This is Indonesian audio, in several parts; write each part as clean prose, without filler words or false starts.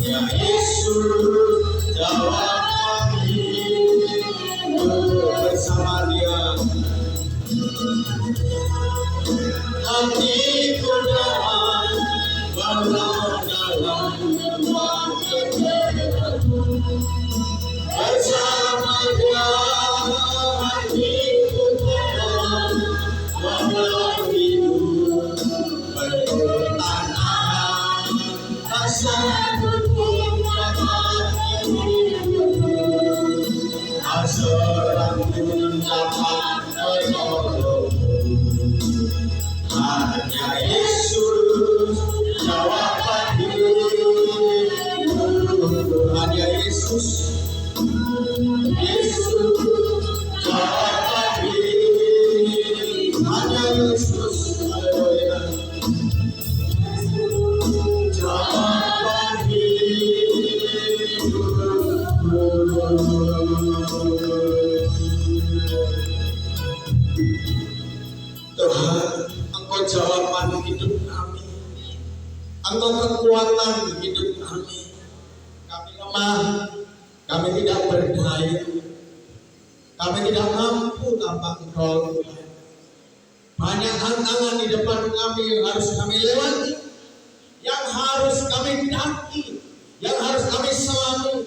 Ya Yesus, jawab kami bersama Dia. Hatiku dalam walau dalam ruang kegelapan, bersama Dia. Hatiku dalam walau hidup penuh tanah, rasa seorang pun dapat menolong. Hanya Yesus jawaban hidup. Hanya Yesus, Yesus jawaban hidup. Hanya Yesus, haleluya, jawaban hidup. Tuhan, Engkau jawaban hidup kami, Engkau kekuatan hidup kami. Kami lemah, kami tidak berdaya, kami tidak mampu tanpa Engkau. Banyak tantangan di depan kami yang harus kami lewati, yang harus kami daki, yang harus kami selami,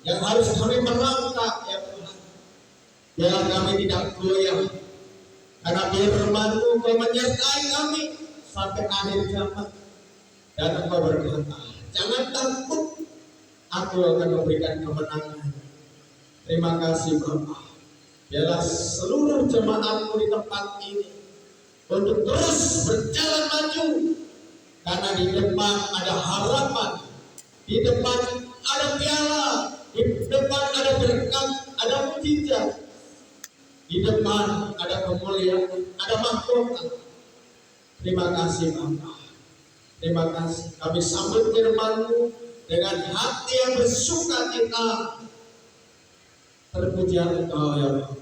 yang harus kami melangkah, ya Tuhan. Biar kami tidak goyah, karena firman-Mu Engkau menyertai kami sampai akhir zaman. Dan Engkau berkata, jangan takut, aku akan memberikan kemenangan. Terima kasih Bapa. Biarlah seluruh jemaat-Mu di tempat ini untuk terus berjalan maju, karena di depan ada harapan, di depan ada piala, di depan ada berkat, ada mujizat, di depan ada kemuliaan, ada mahkota. Terima kasih Bapa. Terima kasih. Kami sambut firman-Mu dengan hati yang bersukacita. Terpujilah Engkau ya Bapa.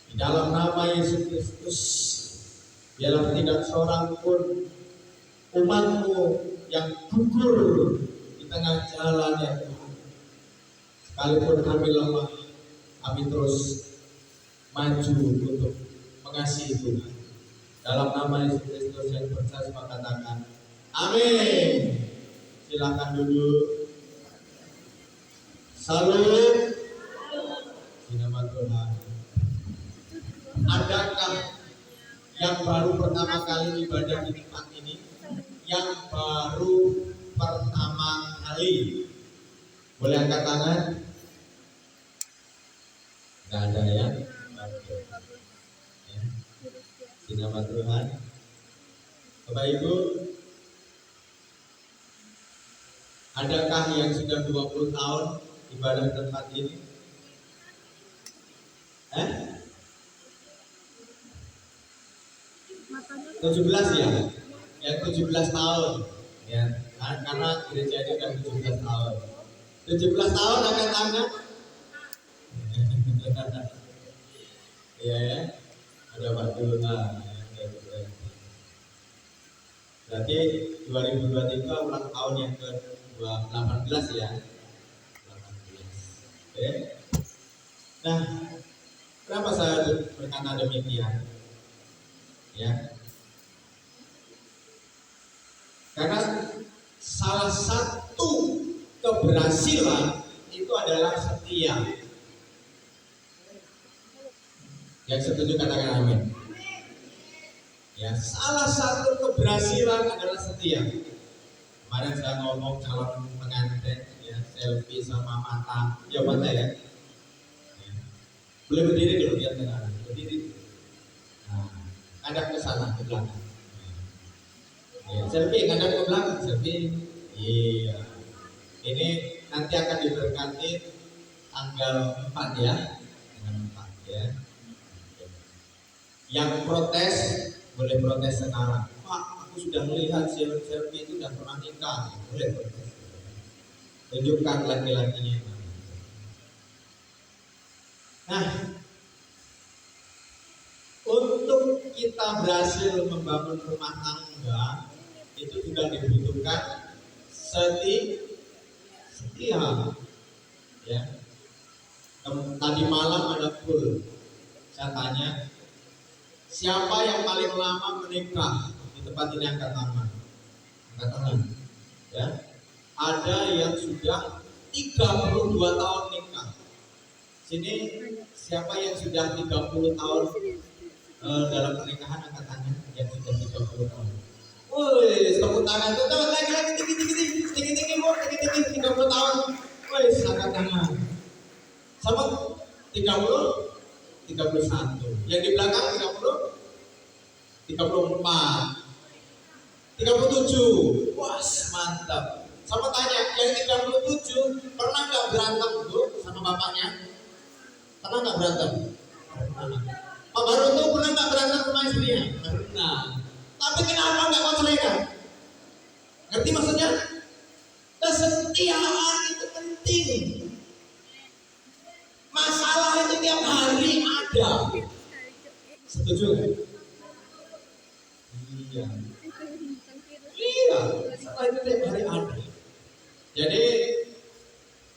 Di dalam nama Yesus Kristus, biarlah tidak seorang pun umat-Mu yang gugur di tengah jalan ya Tuhan. Sekalipun kami lemah, kami terus maju untuk mengasihi Tuhan. Dalam nama Yesus Kristus yang percaya, katakan amin. Silakan duduk. Salut di nama Tuhan. Adakah yang baru pertama kali ibadah di tempat ini? Yang baru pertama kali, boleh angkat tangan? Gak ada ya? Di nama Tuhan. Bapak Ibu, adakah yang sudah 20 tahun ibadah di tempat ini? 17 ya? Yang 17 tahun ya, karena gereja ini kan 17 tahun. 17 tahun angkat tangan. Iya ya, ada Pak Dulna. Berarti 2023 ulang tahun yang ke-18 ya. 18. Oke. Nah, kenapa saya berkata demikian? Ya. Karena salah satu keberhasilan itu adalah setia. Yang setuju katakan amin. Ya, salah satu keberhasilan adalah setia. Kemarin saya ngomong calon pengantin, ya, selfie sama mata, ya mata ya. Boleh berdiri dulu, biar dengar. Berdiri. Nah, ada ke sana, ke belakang. Ya, selfie, ada ke belakang, selfie. Iya. Ini nanti akan diberkati tanggal 4 ya. Tanggal 4 ya. Yang protes boleh protes sekarang. Pak, aku sudah melihat selfie itu dan pernah nikah. Boleh protes. Tunjukkan laki-lakinya. Nah, untuk kita berhasil membangun rumah tangga itu juga dibutuhkan setia. Iya, ya. Tadi malam ada full. Saya tanya, siapa yang paling lama menikah di tempat ini, angkat tangan. Angkat tangan. Ya. Ada yang sudah 32 tahun nikah. Sini siapa yang sudah 30 tahun dalam pernikahan, angkat tangan yang sudah 30 tahun. Woi, tepuk tangan tuh, lagi tinggi, 30 tahun. Woi, angkat tangan. Sama 30, 31. Yang di belakang 30, 34, 37. Wah, mantap. Sama tanya, yang 37 pernah nggak berantem Bu sama bapaknya? Pernah nggak berantem? Pernah. Pak Baroto pernah nggak berantem sama istrinya? Pernah. Tapi kenapa nggak konsleting? Ngerti maksudnya? Kesetiaan itu penting. Masalah itu tiap hari ada. Setuju nggak? Iya. Iya. Masalah itu tiap hari ada. Jadi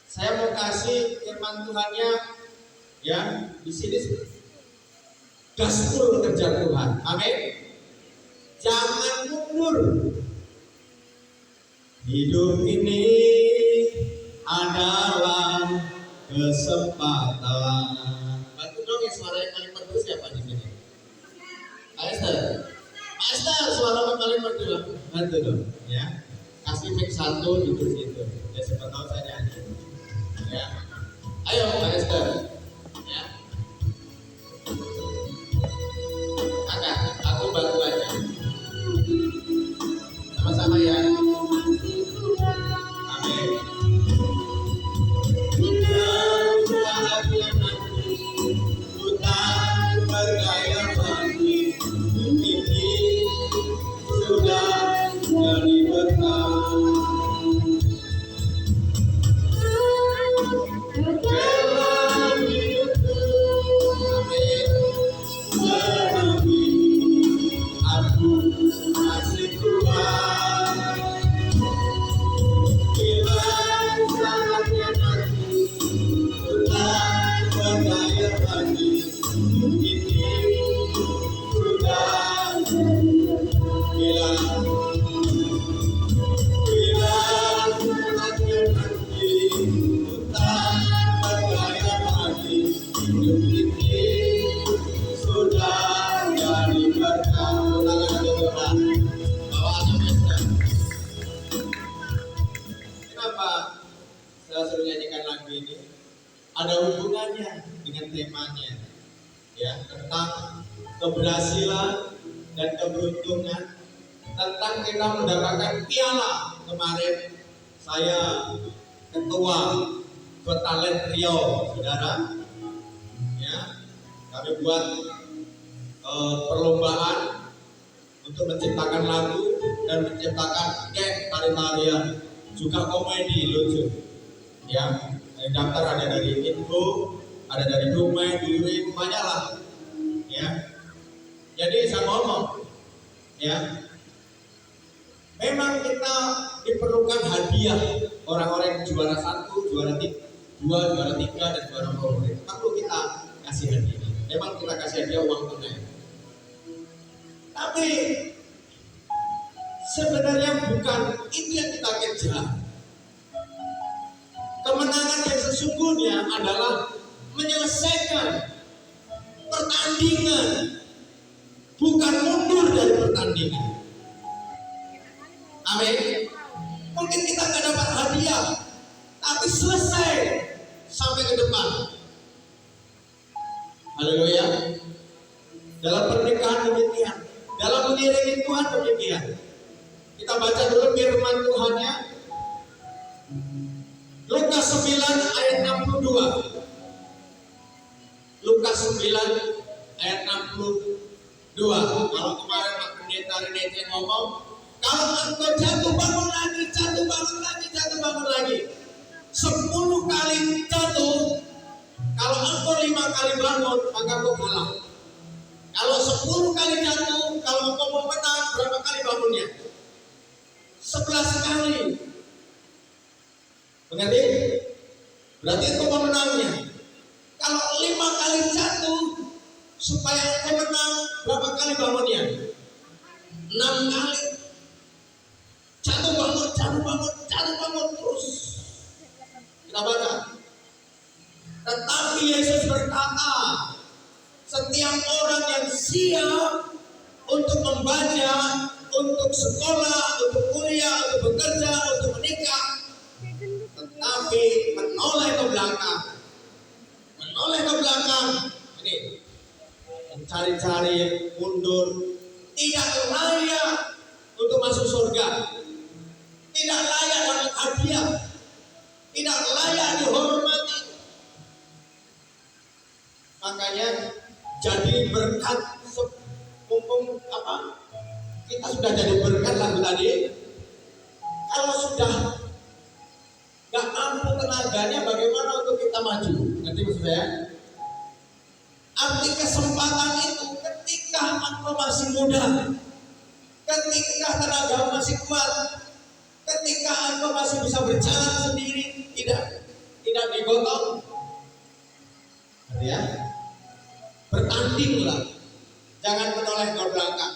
saya mau kasih firman Tuhannya, ya di sini gaspol kerja Tuhan. Amin. Jangan mundur. Hidup ini adalah kesempatan. Bantu dong yang suara yang paling merdu siapa di sini? Pak Esther. Pak Esther, suara yang paling merdu. Bantu dong, ya. Kasih mic 1 duduk situ. Ya siapa tahu saya nyanyi. Ya. Ayo Pak Esther. Ya. Kakak, aku bantu aja. Sama-sama ya. Amin. Hutan bergaya lagi, ini sudah jadi berkah. Ada hubungannya dengan temanya, ya, tentang keberhasilan dan keberuntungan, tentang kita mendapatkan piala. Kemarin saya ketua Talent Riau, saudara, ya, kami buat perlombaan untuk menciptakan lagu dan menciptakan geng tari-tarian, juga komedi lucu, ya. Daftar ada dari Info, ada dari Dumai, Duri, banyak lah, ya. Jadi saya ngomong, ya, memang kita diperlukan hadiah orang-orang yang juara 1, juara 2, juara 3 dan juara favorit. Perlu kita kasih hadiah. Memang kita kasih hadiah uang tunai. Tapi sebenarnya bukan itu yang kita kejar. Kemenangan yang sesungguhnya adalah menyelesaikan pertandingan, bukan mundur dari pertandingan. Amin. Mungkin kita nggak dapat hadiah, tapi selesai sampai ke depan. Haleluya. Dalam pernikahan demikian, dalam mengiringi Tuhan demikian. Kita baca dulu firman Tuhannya. Lukas 9 ayat 62. Lukas 9 ayat 62. Kalau kemarin Pak Pendeta Renete ngomong, kalau engkau jatuh bangun lagi, jatuh bangun lagi, jatuh bangun lagi. 10 kali jatuh, kalau engkau 5 kali bangun, maka engkau kalah. Kalau 10 kali jatuh, kalau engkau mau menang, berapa kali bangunnya? 11 kali. Mengerti? Berarti itu pemenangnya. Kalau 5 kali jatuh, supaya engkau menang, berapa kali bangunnya? 6 kali. Jatuh bangun, jatuh bangun, jatuh bangun terus. Kita baca. Tetapi Yesus berkata, setiap orang yang siap untuk membaca, untuk sekolah, untuk kuliah, untuk bekerja, untuk menikah, tetapi menoleh ke belakang, ini mencari-cari, mundur, tidak layak untuk masuk surga, tidak layak dapat hadiah, tidak layak dihormati. Makanya jadi berkat, mumpung kita sudah jadi berkat lagu tadi. Kalau sudah gak mampu tenaganya, bagaimana untuk kita maju? Ngerti maksud saya? Arti kesempatan itu ketika engkau masih muda, ketika tenaga masih kuat, ketika engkau masih bisa berjalan sendiri, tidak digotong, ya, bertandinglah, jangan menoleh ke belakang.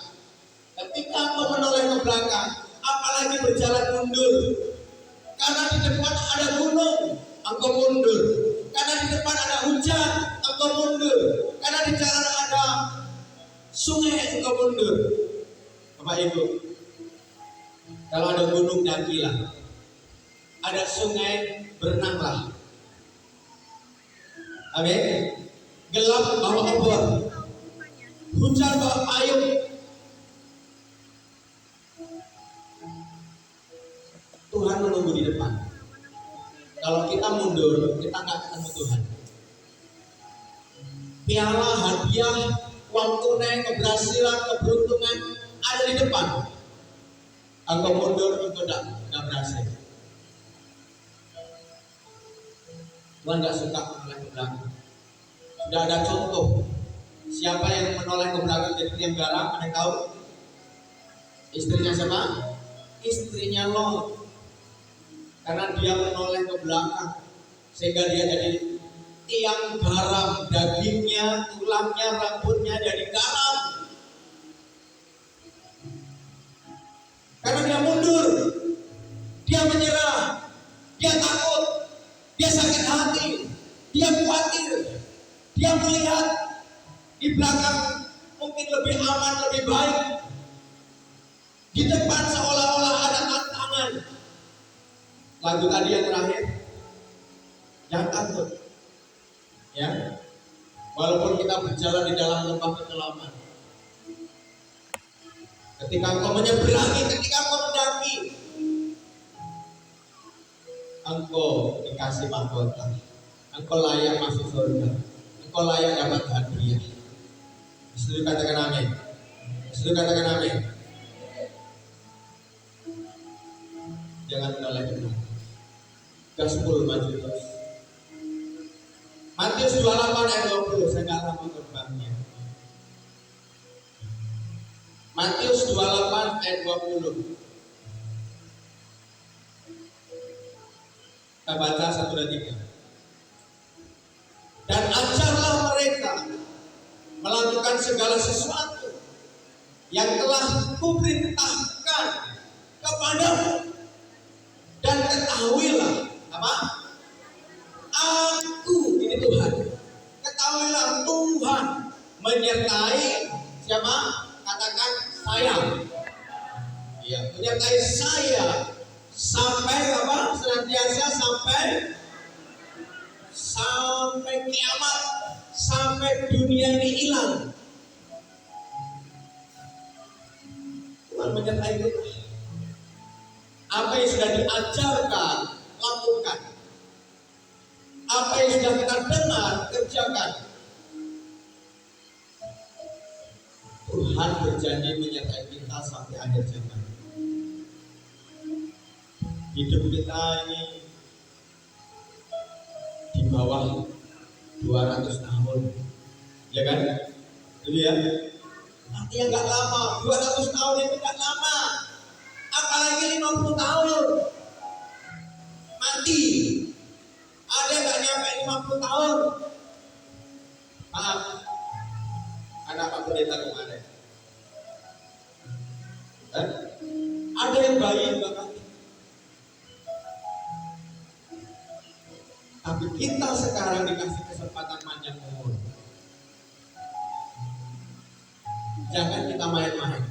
Ketika engkau menoleh ke belakang, apalagi berjalan mundur, karena di depan ada gunung, engkau mundur. Karena di depan ada hujan, engkau mundur. Karena di jalan ada sungai, engkau mundur. Bapak Ibu, kalau ada gunung, dakilah. Ada sungai, berenanglah. Amin. Gelap, bawa obor. Hujan, bawa payung. Tuhan menunggu di depan. Kalau kita mundur, kita nggak ketemu Tuhan. Piala, hadiah, uang tunai, keberhasilan, keberuntungan ada di depan. Engkau mundur, engkau tidak berhasil. Tuhan nggak suka menoleh ke belakang. Sudah ada contoh. Siapa yang menoleh ke belakang jadi tiang garam? Ada yang tahu? Istrinya siapa? Istrinya Lot. Karena dia menoleh ke belakang, sehingga dia jadi tiang garam, dagingnya, tulangnya, rambutnya jadi garam. Karena dia mundur, dia menyerah, dia takut, dia sakit hati, dia khawatir, dia melihat di belakang mungkin lebih aman, lebih baik, di depan seolah-olah ada tantangan. Lagu tadi yang terakhir, jangan takut, ya. Walaupun kita berjalan di dalam lembah kekelaman, ketika engkau menyeberangi, ketika engkau mendaki, engkau dikasih mahkota, engkau layak masuk surga, engkau layak dapat hadiah. Setuju katakan amin. Setuju katakan amin. Jangan menoleh ke belakang. Ke 10 maju terus. Matius 28 ayat 20, saya nggak lama terbangnya. Matius 28 ayat 20. Kita baca 1 dan 3. Dan ajarlah mereka melakukan segala sesuatu yang telah kuperintahkan kepadamu, dan ketahuilah apa? Aku, ini Tuhan. Ketahuilah Tuhan menyertai siapa? Katakan saya. Iya, menyertai saya sampai apa? Senantiasa sampai kiamat, sampai dunia ini hilang. Tuhan menyertai kita. Apa yang sudah diajarkan, lakukan. Apa yang sudah kita dengar, kerjakan. Tuhan berjanji menyertai kita sampai akhir zaman. Hidup kita ini di bawah 200 tahun, ya kan? Itu ya. Artinya nggak lama. 200 tahun itu nggak lama. Apalagi 50 tahun. mati. Ada nggak nyampe 50 tahun? Maaf, anak Pak Pendeta kemarin. Ada yang bayi bahkan. Tapi kita sekarang dikasih kesempatan panjang umur. Jangan kita main-main.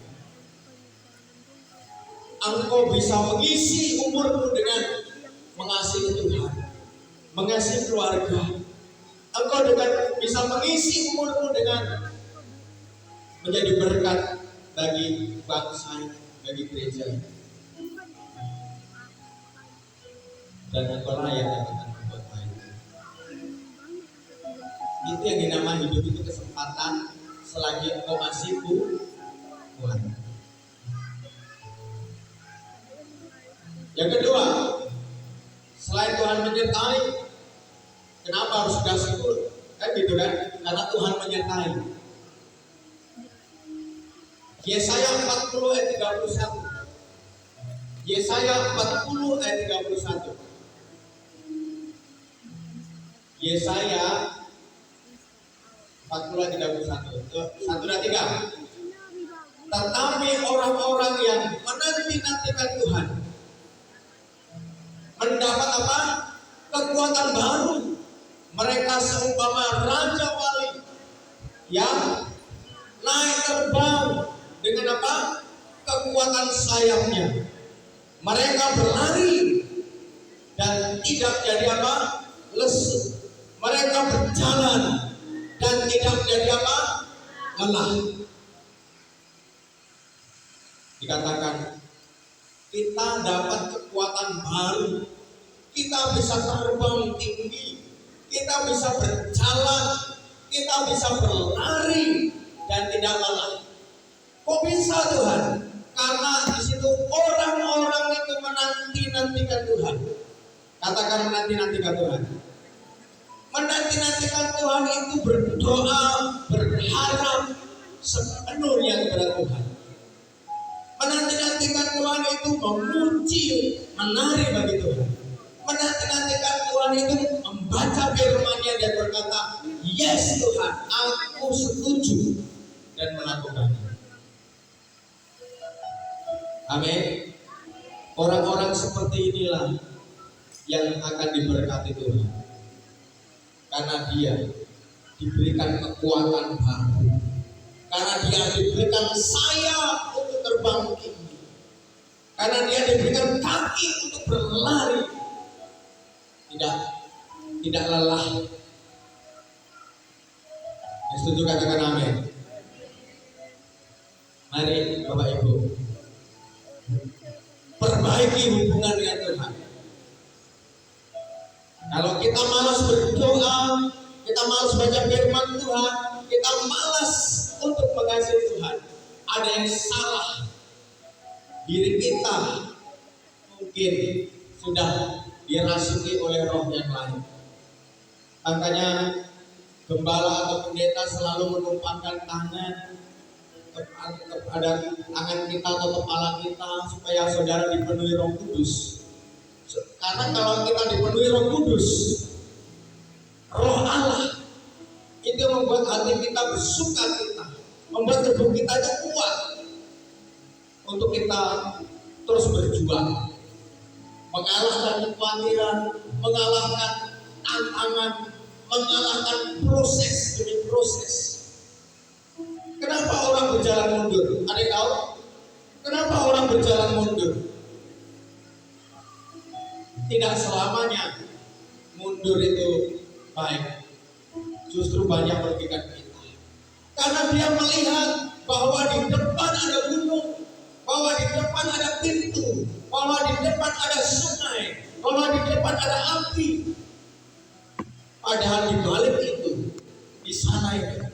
Engkau bisa mengisi umurmu dengan mengasihi Tuhan, mengasihi keluarga. Engkau bisa mengisi umurmu dengan menjadi berkat bagi bangsa, bagi gereja. Dan engkau layak dapatkan berbuat baik. Itu yang dinamai hidup itu kesempatan selagi engkau masih kuat. Yang kedua, selain Tuhan menyertai, kenapa harus sudah syukur? Kan gitu kan? Karena Tuhan menyertai. Yesaya 40 ayat 31. Yesaya 40 ayat 31. Yesaya 40 ayat 31. 1, 2, 3. Tetapi orang-orang yang menanti-nantikan Tuhan mendapat apa? Kekuatan baru. Mereka seumpama raja wali yang naik terbang dengan apa? Kekuatan sayapnya. Mereka berlari dan tidak jadi apa? Lesu. Mereka berjalan dan tidak jadi apa? Lelah. Dikatakan kita dapat kekuatan baru. Kita bisa terbang tinggi. Kita bisa berjalan. Kita bisa berlari dan tidak lelah. Kok bisa Tuhan? Karena di situ orang-orang itu menanti-nantikan Tuhan. Katakan menanti-nantikan Tuhan. Menanti-nantikan Tuhan itu berdoa, berharap sepenuhnya kepada Tuhan. Menanti-nantikan Tuhan itu memuji, menari bagi Tuhan. Menanti-nantikan Tuhan itu membaca firman-Nya dan berkata, yes Tuhan, aku setuju dan melakukannya. Amin. Orang-orang seperti inilah yang akan diberkati Tuhan. Karena dia diberikan kekuatan baru. Karena dia diberikan sayap untuk terbang tinggi. Karena dia diberikan kaki untuk berlari. Tidak lelah. Yang setuju katakan amin. Mari Bapak Ibu, perbaiki hubungan dengan Tuhan. Kalau kita malas berdoa, kita malas baca firman Tuhan, kita malas untuk mengasihi Tuhan, ada yang salah. Diri kita mungkin sudah dirasuki oleh roh yang lain. Makanya gembala atau pendeta selalu menumpangkan tangan kepada tangan kita atau kepala kita supaya saudara dipenuhi Roh Kudus. Karena kalau kita dipenuhi Roh Kudus, Roh Allah itu membuat hati kita bersukacita, membuat tubuh kita itu kuat untuk kita terus berjuang, mengalahkan kekhawatiran, mengalahkan tantangan, mengalahkan proses demi proses. Kenapa orang berjalan mundur? Ada yang tahu? Kenapa orang berjalan mundur? Tidak selamanya mundur itu baik. Justru banyak merugikan kita. Karena dia melihat bahwa di depan ada gunung, bahwa di depan ada pintu, bahwa di depan ada sungai, bahwa di depan ada api. Padahal di balik itu, di sana itu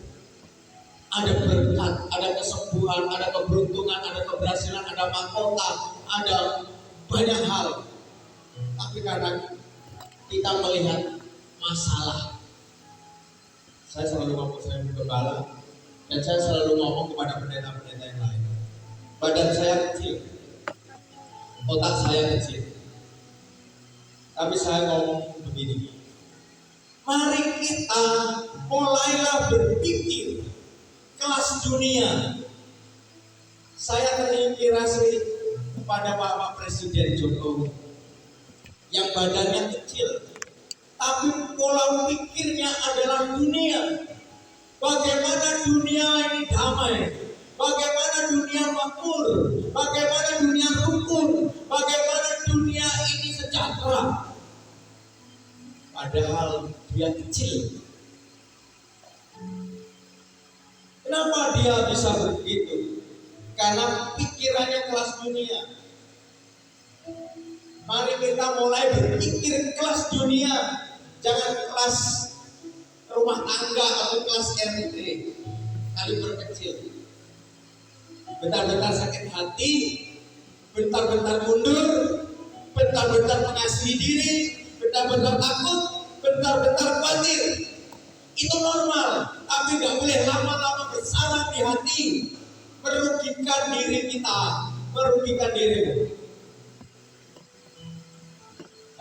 ada berkat, ada kesembuhan, ada keberuntungan, ada keberhasilan, ada mahkota, ada banyak hal. Tapi karena kita melihat masalah, saya selalu ngomong saya gembala, dan saya selalu ngomong kepada pendeta-pendeta yang lain. Badan saya kecil, otak saya kecil, Tapi saya ngomong begini, mari kita mulailah berpikir kelas dunia. Saya terinspirasi kepada Bapak Presiden Jokowi yang badannya kecil, tapi pola pikirnya adalah dunia. Bagaimana dunia ini damai, bagaimana dunia makmur, bagaimana dunia rukun, bagaimana dunia ini sejahtera. Padahal dia kecil. Kenapa dia bisa begitu? Karena pikirannya kelas dunia. Mari kita mulai berpikir kelas dunia, jangan kelas rumah tangga atau kelas RT, kaliber kecil. Bentar-bentar sakit hati, bentar-bentar mundur, bentar-bentar mengasihi diri, bentar-bentar takut, bentar-bentar khawatir. Itu normal, tapi nggak boleh lama-lama bersarang di hati, merugikan diri kita, merugikan dirimu.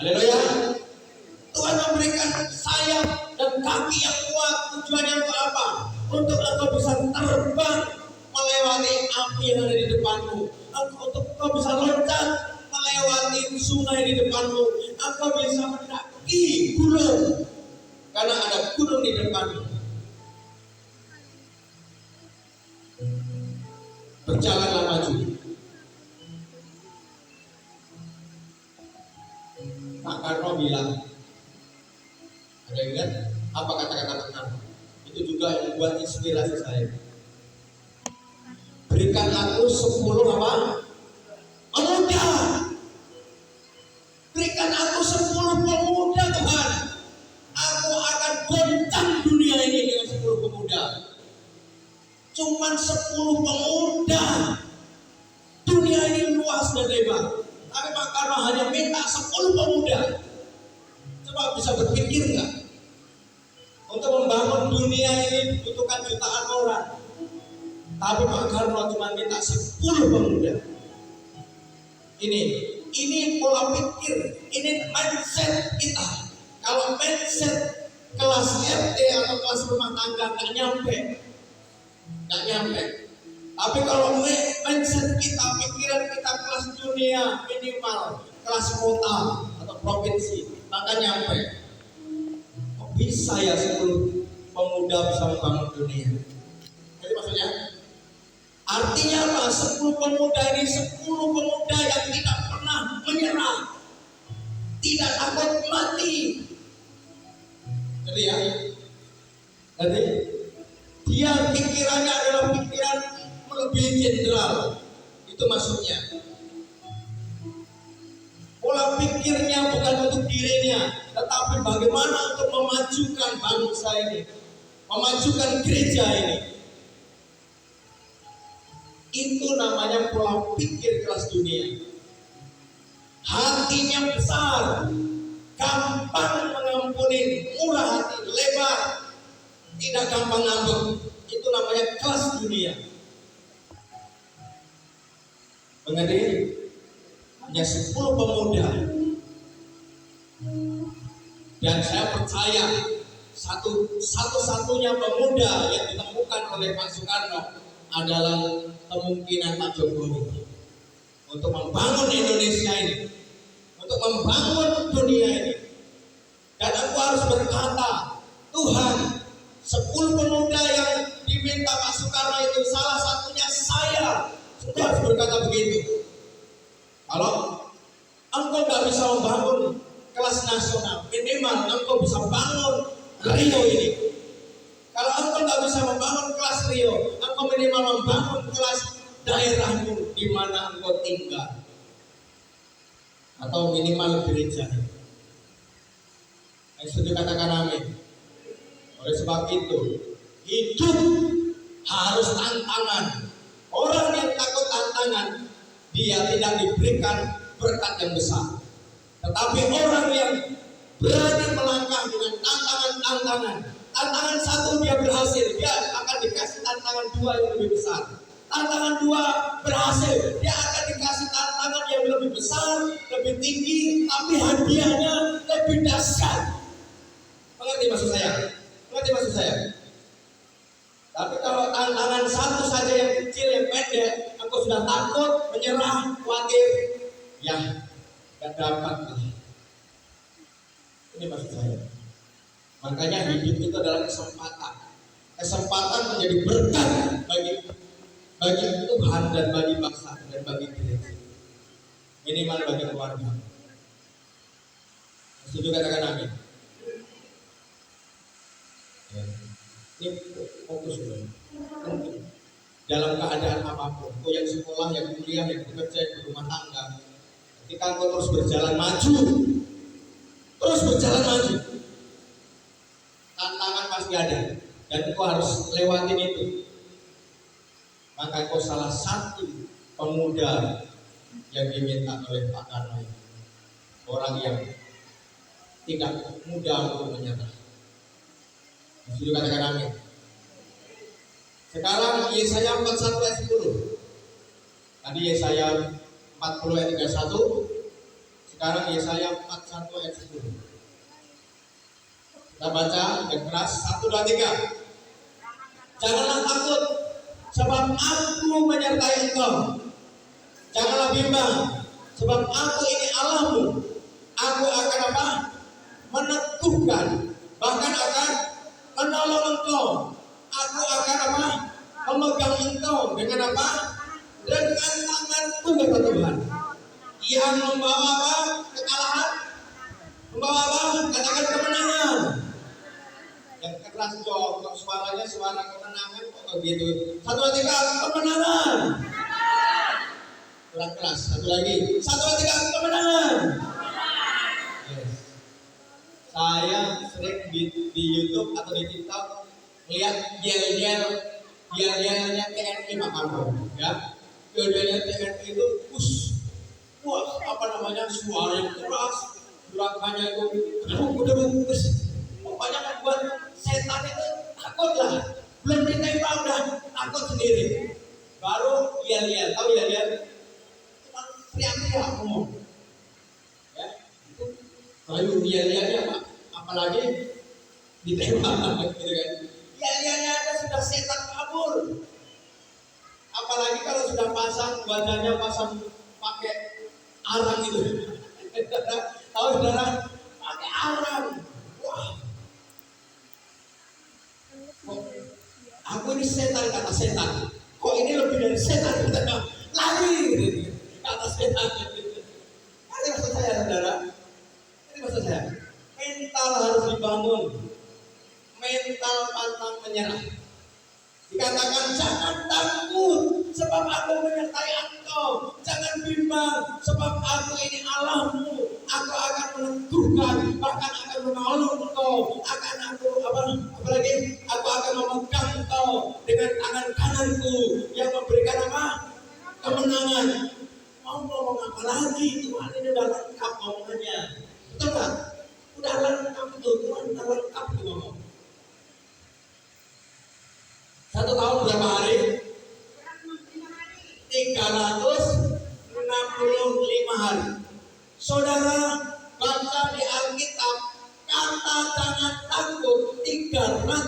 Haleluya. Tuhan memberikan sayap dan kaki yang kuat. Tujuannya untuk apa? Untuk engkau bisa terbang melewati api yang ada di depanmu. Untuk engkau bisa loncat melewati sungai di depanmu. Engkau bisa mendaki gunung karena ada gunung di depanmu. Berjalanlah maju. Pak Karno bilang, ada yang ingat apa kata-kata Pak Karno? Itu juga yang membuat inspirasi saya. Berikan aku 10 apa? Pemuda. Berikan aku 10 pemuda Tuhan. Aku akan goncang dunia ini dengan 10 pemuda. Cuman 10 pemuda. Dunia ini luas dan lebar. Tapi Pak Karno hanya minta 10 pemuda. Coba bisa berpikir nggak? Untuk membangun dunia ini dibutuhkan jutaan orang. Tapi Pak Karno cuma minta 10 pemuda. Ini pola pikir, ini mindset kita. Kalau mindset kelas RT atau kelas rumah tangga nggak nyampe. Tapi kalau mindset kita, pikiran kita kelas dunia, minimal kelas kota atau provinsi, maka nyampe. Kok bisa ya 10 pemuda bisa membangun dunia? Jadi maksudnya, artinya apa? 10 pemuda ini 10 pemuda yang tidak pernah menyerah, tidak takut mati. Jadi ya, jadi dia pikirannya adalah pikiran melebihi jenderal. Itu maksudnya. Pola pikirnya bukan untuk dirinya, tetapi bagaimana untuk memajukan bangsa ini, memajukan gereja ini. Itu namanya pola pikir kelas dunia. Hatinya besar, gampang mengampuni, murah hati, lebar, tidak gampang ngambek. Itu namanya kelas dunia. Mengerti? Hanya 10 pemuda. Dan saya percaya satu-satunya pemuda yang ditemukan oleh Pak Soekarno adalah kemungkinan Pak Jokowi untuk membangun Indonesia ini, untuk membangun dunia ini. Dan aku harus berkata, Tuhan, 10 pemuda yang diminta Pak Soekarno itu salah satunya saya. Sudah harus berkata begitu. Kalau engkau gak bisa membangun kelas nasional, minimal engkau bisa bangun Rio ini. Kalau engkau gak bisa membangun kelas Rio, engkau minimal membangun kelas daerahmu di mana engkau tinggal, atau minimal gereja. Setuju katakan amin. Oleh sebab itu, hidup harus tantangan. Orang yang takut tantangan, dia tidak diberikan berkat yang besar. Tetapi orang yang berani melangkah dengan tantangan satu dia berhasil, dia akan dikasih tantangan 2 yang lebih besar. tantangan 2 berhasil, dia akan dikasih tantangan yang lebih besar, lebih tinggi, tapi hadiahnya lebih dahsyat. Mengerti maksud saya? Mengerti maksud saya? Tapi kalau tantangan 1 saja yang kecil, yang pendek, engkau sudah takut, menyerah, khawatir, ya gak dapat. Ini maksud saya. Makanya hidup itu adalah kesempatan. Kesempatan menjadi berkat bagi Tuhan dan bagi bangsa dan bagi gereja. Minimal bagi keluarga. Setuju, katakan amin. Ya. Ini fokus dulu. Dalam keadaan apapun, kau yang sekolah, yang kuliah, yang bekerja, yang berumah tangga, ketika kau terus berjalan maju, tantangan pasti ada, dan kau harus lewatin itu. Maka kau salah satu pemuda yang diminta oleh Pak Karno, orang yang tidak mudah untuk menyerah. Setuju, katakan amin. Sekarang Yesaya 41 ayat 10. Tadi Yesaya 40 ayat 31. Sekarang Yesaya 41 ayat 10. Kita baca yang keras. 1, 2, 3. Janganlah takut, sebab aku menyertai engkau. Janganlah bimbang, sebab aku ini Allahmu. Aku akan apa? Meneguhkan, bahkan akan menolong engkau. Aku akan apa? Memegang engkau dengan apa? Dengan tanganku, kata Tuhan. Yang membawa apa? Kekalahan. Membawa apa? Katakan kemenangan. Yang keras dong, kok suaranya suara kemenangan kok gitu. 1, 2, 3, kemenangan. Kurang keras, satu lagi. 1, 2, 3, kemenangan. Yes. Saya sering di YouTube atau di TikTok lihat yel-yelnya TNI Makassar, ya. Yel-yelnya TNI itu wah, apa namanya, suara yang keras, gerakannya itu pokoknya membuat setan itu takut lah. Belum ditembak udah takut sendiri. Baru yel-yel, tahu yel-yel? Cuma teriak-teriak ngomong. Ya, itu baru yel-yelnya Pak. Apalagi ditembak gitu kan. Yel-yelnya ada sudah setan kabur. Apalagi kalau sudah pasang badannya, pasang pakai arang itu. Tahu saudara? Pakai arang. Wah. Aku ini setan, kata setan. Kok ini lebih dari setan? Lari kata setan. Ini maksud saya, saudara. Ini maksud saya. Mental harus dibangun. Mental pantang menyerah. Dikatakan jangan takut, sebab aku menyertai engkau. Jangan bimbang, sebab aku ini Allahmu. Aku akan meneguhkan, bahkan akan menolong engkau. Apalagi aku akan memegang engkau dengan tangan kananku yang memberikan apa? Kemenangan. Mau ngomong apa lagi? Tuhan ini udah lengkap ngomongannya. Betul nggak? Udah lengkap itu, Tuhan udah lengkap itu ngomong. 1 tahun berapa hari? 365 hari. Saudara baca di Alkitab, kata jangan takut 365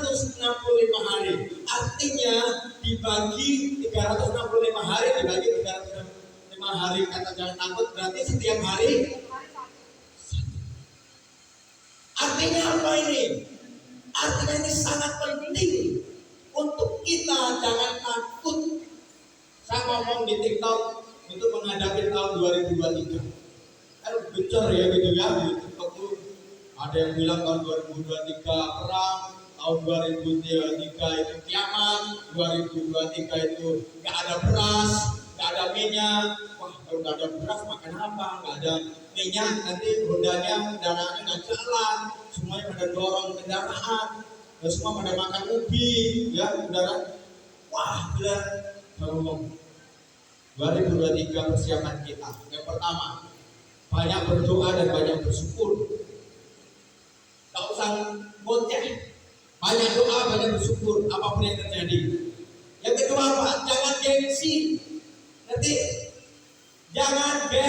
hari. Artinya dibagi 365 hari dibagi 365 hari kata jangan takut, berarti setiap hari. Artinya apa ini? Artinya ini sangat penting untuk kita jangan takut. Saya ngomong di TikTok untuk menghadapi tahun 2023. Kan becor ya gitu ya di TikTok tuh. Ada yang bilang tahun 2023 perang, tahun 2023 itu kiamat, 2023 itu nggak ada beras, nggak ada minyak. Wah, kalau nggak ada beras makan apa? Nggak ada minyak, nanti kendaraannya nggak jalan, semuanya pada dorong kendaraan. Dan semua pada makan ubi, ya saudara. Wah, benar. Ngomong 2023 persiapan kita. Yang pertama, banyak berdoa dan banyak bersyukur. Tak usah ngoceh. Banyak doa, banyak bersyukur apapun yang terjadi. Yang kedua, itu apa? Jangan gengsi. Ngerti? Jangan gengsi.